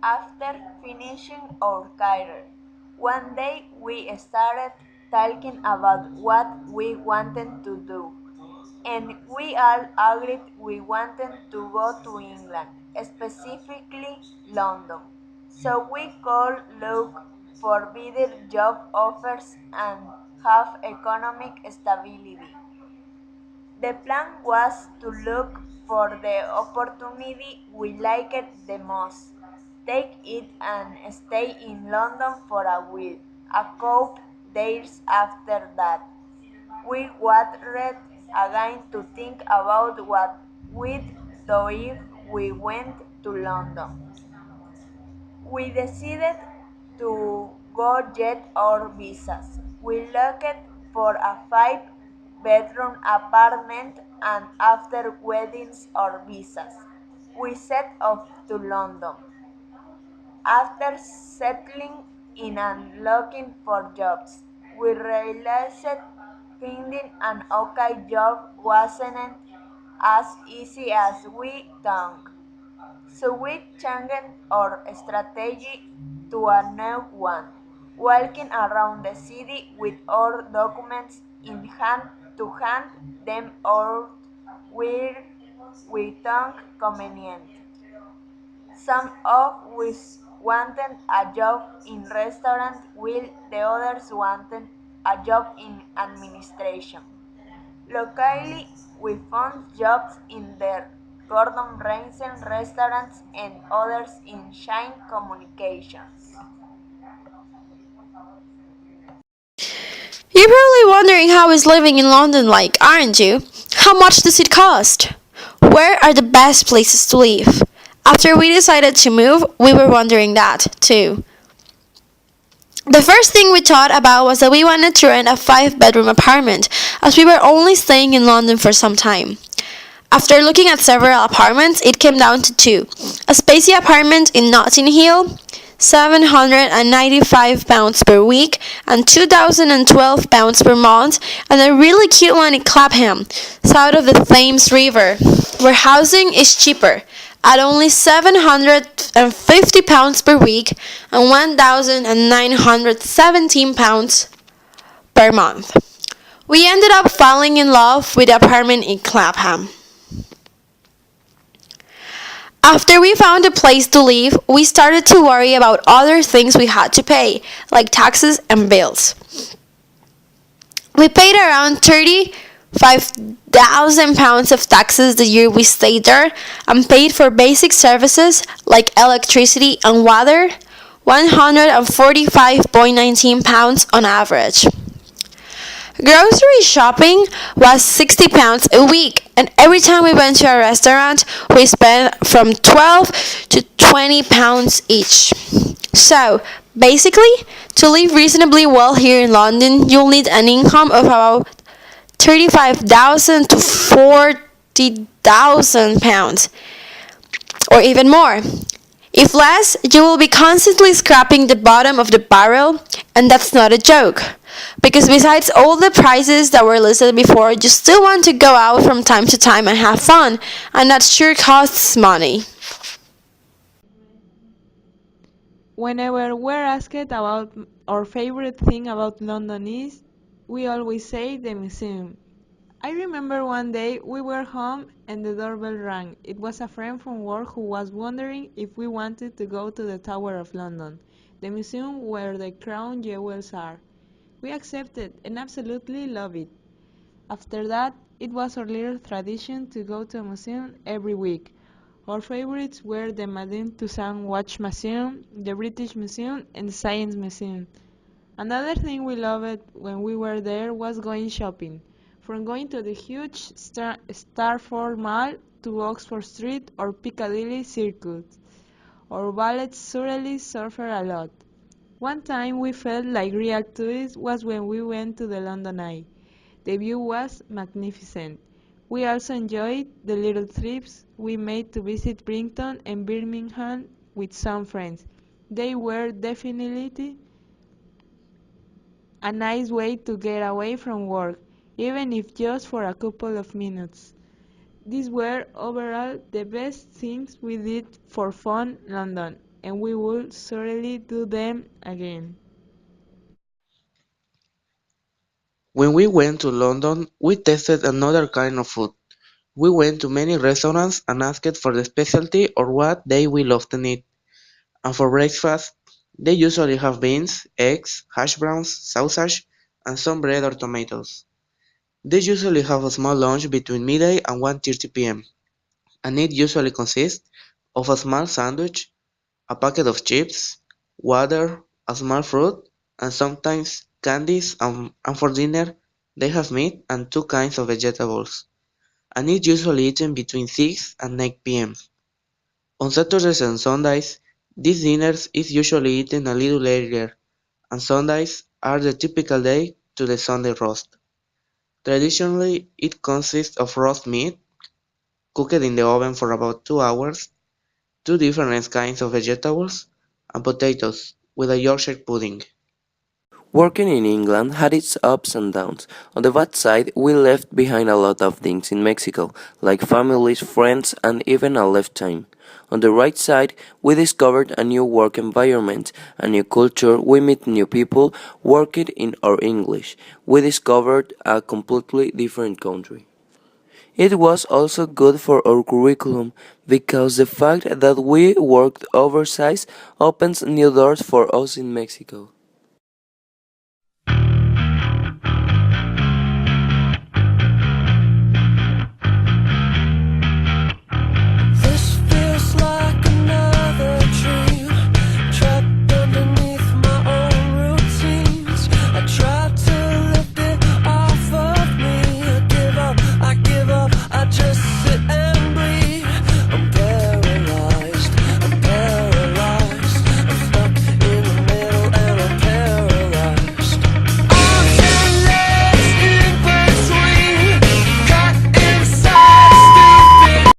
After finishing our career, one day we started talking about what we wanted to do, and we all agreed we wanted to go to England, specifically London. So we could look for better job offers and have economic stability. The plan was to look for the opportunity we liked the most, take it and stay in London for a week. A couple days after that, we wanted again to think about what we'd do if we went to London. We decided to go get our visas. We looked for a five-bedroom apartment and after weddings or visas, we set off to London. After settling in and looking for jobs, we realized finding an okay job wasn't as easy as we thought. So we changed our strategy to a new one, walking around the city with our documents in hand to hand them out where we thought convenient. Some of us wanted a job in restaurant while the others wanted a job in administration. Locally, we found jobs in the Gordon Ramsay restaurants and others in Shine Communications. You're probably wondering how is living in London like, aren't you? How much does it cost? Where are the best places to live? After we decided to move, we were wondering that too. The first thing we thought about was that we wanted to rent a five-bedroom apartment, as we were only staying in London for some time. After looking at several apartments, it came down to two: a spacey apartment in Notting Hill, £795 per week and £2,012 per month, and a really cute one in Clapham, south of the Thames River, where housing is cheaper, at only £750 per week and £1,917 per month. We ended up falling in love with the apartment in Clapham. After we found a place to live, we started to worry about other things we had to pay, like taxes and bills. We paid around £35,000 of taxes the year we stayed there, and paid for basic services like electricity and water, £145.19 on average. Grocery shopping was £60 a week, and every time we went to a restaurant, we spent from £12 to £20 each. So, basically, to live reasonably well here in London, you'll need an income of about £35,000 to £40,000, or even more. If less, you will be constantly scraping the bottom of the barrel, and that's not a joke. Because besides all the prices that were listed before, you still want to go out from time to time and have fun, and that sure costs money. Whenever we're asked about our favorite thing about London is, we always say the museum. I remember one day we were home and the doorbell rang. It was a friend from work who was wondering if we wanted to go to the Tower of London, the museum where the crown jewels are. We accepted and absolutely loved it. After that, it was our little tradition to go to a museum every week. Our favorites were the Madame Tussauds Watch Museum, the British Museum, and the Science Museum. Another thing we loved when we were there was going shopping. From going to the huge Starford Mall to Oxford Street or Piccadilly Circus. Our wallets certainly suffered a lot. One time we felt like real tourists was when we went to the London Eye. The view was magnificent. We also enjoyed the little trips we made to visit Brighton and Birmingham with some friends. They were definitely a nice way to get away from work, even if just for a couple of minutes. These were overall the best things we did for fun in London. and we will certainly do them again. When we went to London, we tasted another kind of food. We went to many restaurants and asked for the specialty or what they will often eat. And for breakfast, they usually have beans, eggs, hash browns, sausage, and some bread or tomatoes. They usually have a small lunch between midday and 1:30 p.m., and it usually consists of a small sandwich, a packet of chips, water, a small fruit, and sometimes candies, and for dinner, they have meat and two kinds of vegetables, and it's usually eaten between 6 and 9 p.m. On Saturdays and Sundays, this dinner is usually eaten a little earlier, and Sundays are the typical day to the Sunday roast. Traditionally, it consists of roast meat, cooked in the oven for about 2 hours, two different kinds of vegetables, and potatoes, with a Yorkshire pudding. Working in England had its ups and downs. On the bad side, we left behind a lot of things in Mexico, like families, friends, and even a lifetime. On the right side, we discovered a new work environment, a new culture, we meet new people, worked in our English. We discovered a completely different country. It was also good for our curriculum because the fact that we worked overseas opens new doors for us in Mexico.